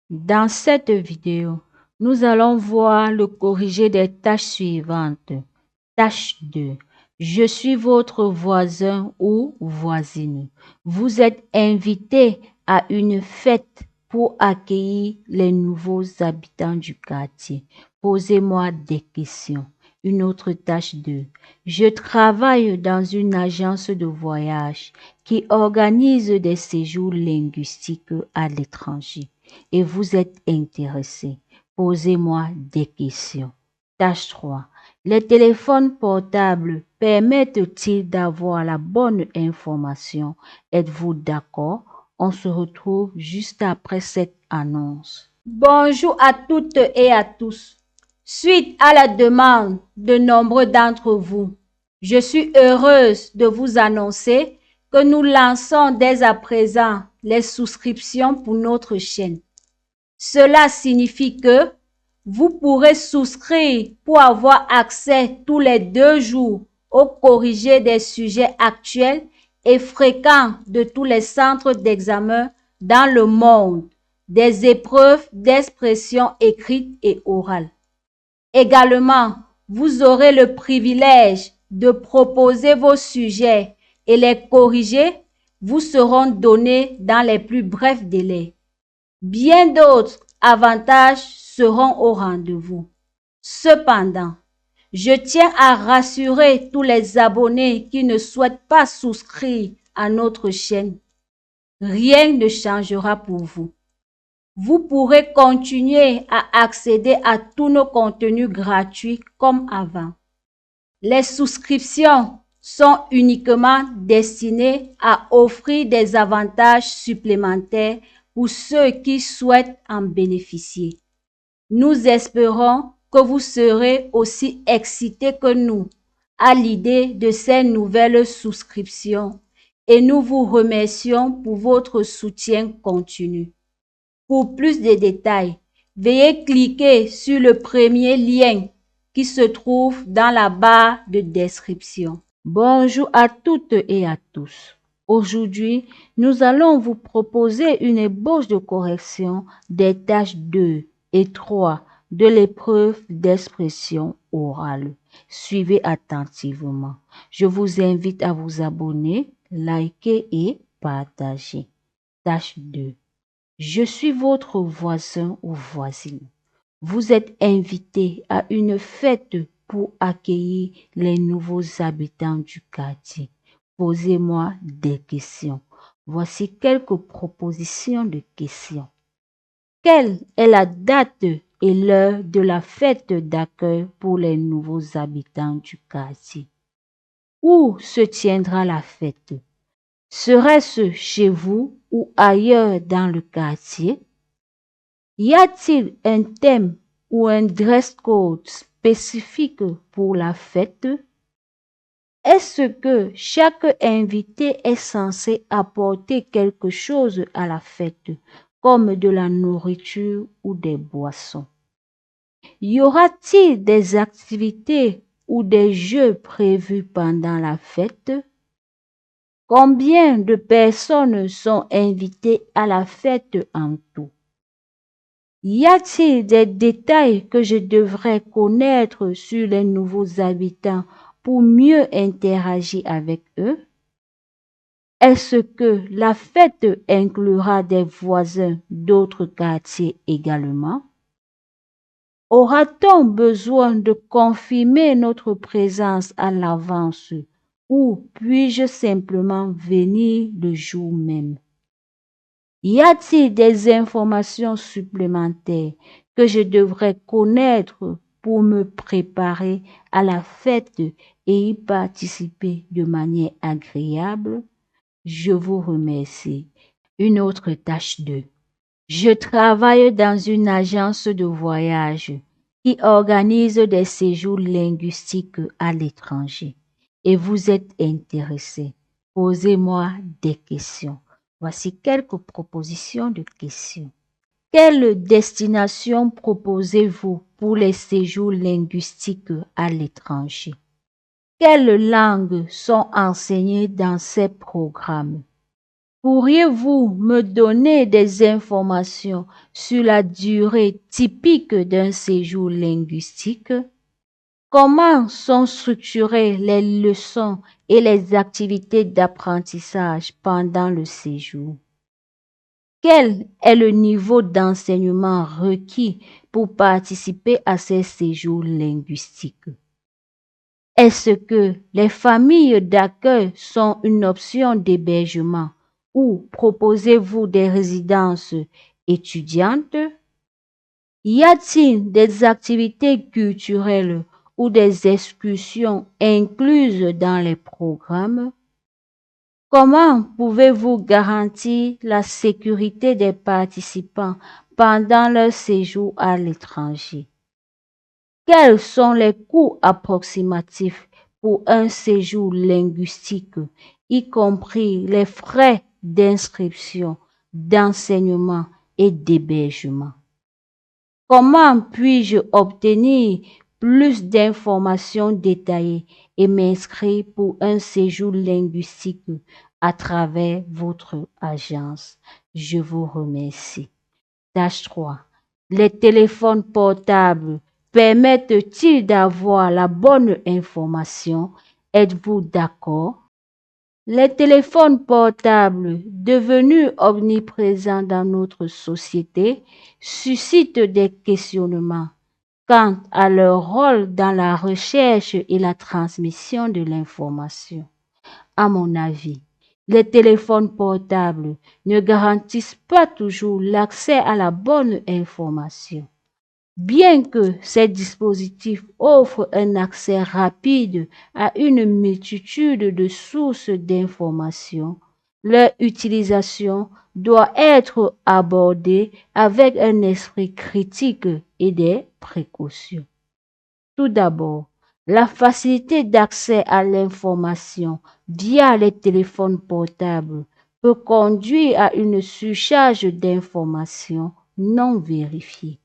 Dans cette vidéo, nous allons voir le corrigé des tâches suivantes. Tâche 2. Je suis votre voisin ou voisine. Vous êtes invité à une fête pour accueillir les nouveaux habitants du quartier. Posez-moi des questions. Une autre tâche 2. Je travaille dans une agence de voyage qui organise des séjours linguistiques à l'étranger et vous êtes intéressé. Posez-moi des questions. Tâche 3. Les téléphones portables permettent-ils d'avoir la bonne information? Êtes-vous d'accord? On se retrouve juste après cette annonce. Bonjour à toutes et à tous. Suite à la demande de nombreux d'entre vous, je suis heureuse de vous annoncer que nous lançons dès à présent les souscriptions pour notre chaîne. Cela signifie que vous pourrez souscrire pour avoir accès tous les 2 jours au corrigé des sujets actuels et fréquents de tous les centres d'examen dans le monde, des épreuves d'expression écrite et orale. Également, vous aurez le privilège de proposer vos sujets et les corrigés vous seront donnés dans les plus brefs délais. Bien d'autres avantages seront au rendez-vous. Cependant, je tiens à rassurer tous les abonnés qui ne souhaitent pas souscrire à notre chaîne. Rien ne changera pour vous. Vous pourrez continuer à accéder à tous nos contenus gratuits comme avant. Les souscriptions sont uniquement destinées à offrir des avantages supplémentaires pour ceux qui souhaitent en bénéficier. Nous espérons que vous serez aussi excités que nous à l'idée de ces nouvelles souscriptions et nous vous remercions pour votre soutien continu. Pour plus de détails, veuillez cliquer sur le premier lien qui se trouve dans la barre de description. Bonjour à toutes et à tous. Aujourd'hui, nous allons vous proposer une ébauche de correction des tâches 2 et 3 de l'épreuve d'expression orale. Suivez attentivement. Je vous invite à vous abonner, liker et partager. Tâche 2. Je suis votre voisin ou voisine. Vous êtes invité à une fête pour accueillir les nouveaux habitants du quartier. Posez-moi des questions. Voici quelques propositions de questions. Quelle est la date et l'heure de la fête d'accueil pour les nouveaux habitants du quartier? Où se tiendra la fête? Serait-ce chez vous ou ailleurs dans le quartier? Y a-t-il un thème ou un dress code spécifique pour la fête? Est-ce que chaque invité est censé apporter quelque chose à la fête, comme de la nourriture ou des boissons? Y aura-t-il des activités ou des jeux prévus pendant la fête? Combien de personnes sont invitées à la fête en tout? Y a-t-il des détails que je devrais connaître sur les nouveaux habitants pour mieux interagir avec eux? Est-ce que la fête inclura des voisins d'autres quartiers également? Aura-t-on besoin de confirmer notre présence à l'avance ou puis-je simplement venir le jour même? Y a-t-il des informations supplémentaires que je devrais connaître pour me préparer à la fête et y participer de manière agréable? Je vous remercie. Une autre tâche 2. Je travaille dans une agence de voyage qui organise des séjours linguistiques à l'étranger et vous êtes intéressé. Posez-moi des questions. Voici quelques propositions de questions. Quelle destination proposez-vous pour les séjours linguistiques à l'étranger? Quelles langues sont enseignées dans ces programmes? Pourriez-vous me donner des informations sur la durée typique d'un séjour linguistique? Comment sont structurées les leçons et les activités d'apprentissage pendant le séjour? Quel est le niveau d'enseignement requis pour participer à ces séjours linguistiques? Est-ce que les familles d'accueil sont une option d'hébergement ou proposez-vous des résidences étudiantes? Y a-t-il des activités culturelles ou des excursions incluses dans les programmes? Comment pouvez-vous garantir la sécurité des participants pendant leur séjour à l'étranger? Quels sont les coûts approximatifs pour un séjour linguistique, y compris les frais d'inscription, d'enseignement et d'hébergement? Comment puis-je obtenir plus d'informations détaillées et m'inscrire pour un séjour linguistique à travers votre agence? Je vous remercie. Tâche 3. Les téléphones portables permettent-ils d'avoir la bonne information? Êtes-vous d'accord? Les téléphones portables, devenus omniprésents dans notre société, suscitent des questionnements quant à leur rôle dans la recherche et la transmission de l'information. À mon avis, les téléphones portables ne garantissent pas toujours l'accès à la bonne information. Bien que ces dispositifs offrent un accès rapide à une multitude de sources d'informations, leur utilisation doit être abordée avec un esprit critique et des précautions. Tout d'abord, la facilité d'accès à l'information via les téléphones portables peut conduire à une surcharge d'informations non vérifiées.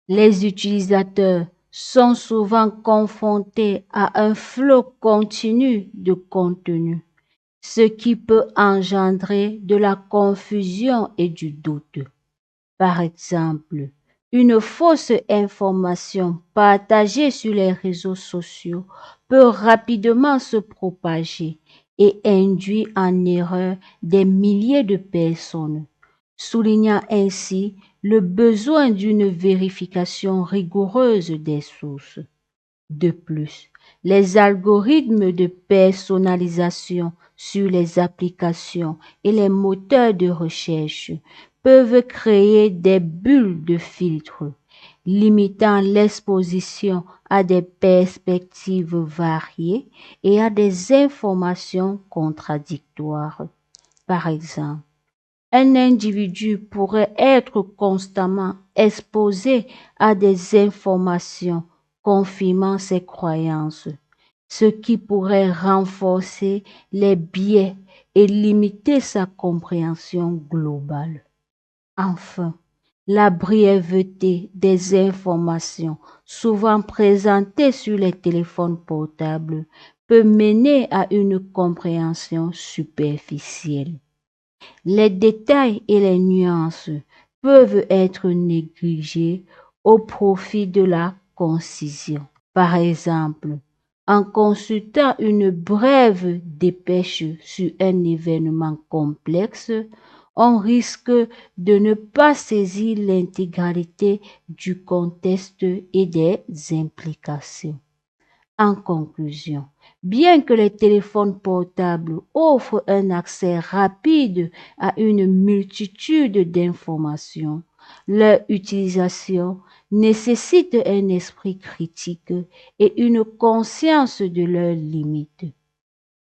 Les utilisateurs sont souvent confrontés à un flot continu de contenu, ce qui peut engendrer de la confusion et du doute. Par exemple, une fausse information partagée sur les réseaux sociaux peut rapidement se propager et induire en erreur des milliers de personnes, soulignant ainsi le besoin d'une vérification rigoureuse des sources. De plus, les algorithmes de personnalisation sur les applications et les moteurs de recherche peuvent créer des bulles de filtre, limitant l'exposition à des perspectives variées et à des informations contradictoires. Par exemple, un individu pourrait être constamment exposé à des informations confirmant ses croyances, ce qui pourrait renforcer les biais et limiter sa compréhension globale. Enfin, la brièveté des informations souvent présentées sur les téléphones portables peut mener à une compréhension superficielle. Les détails et les nuances peuvent être négligés au profit de la concision. Par exemple, en consultant une brève dépêche sur un événement complexe, on risque de ne pas saisir l'intégralité du contexte et des implications. En conclusion, bien que les téléphones portables offrent un accès rapide à une multitude d'informations, leur utilisation nécessite un esprit critique et une conscience de leurs limites.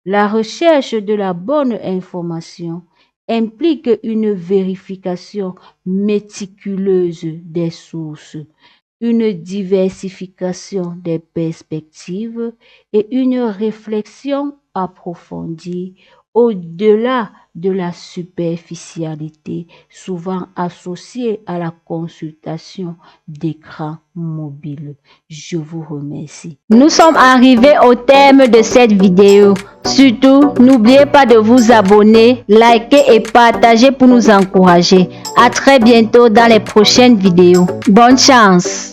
La recherche de la bonne information implique une vérification méticuleuse des sources, une diversification des perspectives et une réflexion approfondie au-delà de la superficialité souvent associée à la consultation d'écran mobile. Je vous remercie. Nous sommes arrivés au terme de cette vidéo. Surtout, n'oubliez pas de vous abonner, liker et partager pour nous encourager. À très bientôt dans les prochaines vidéos. Bonne chance!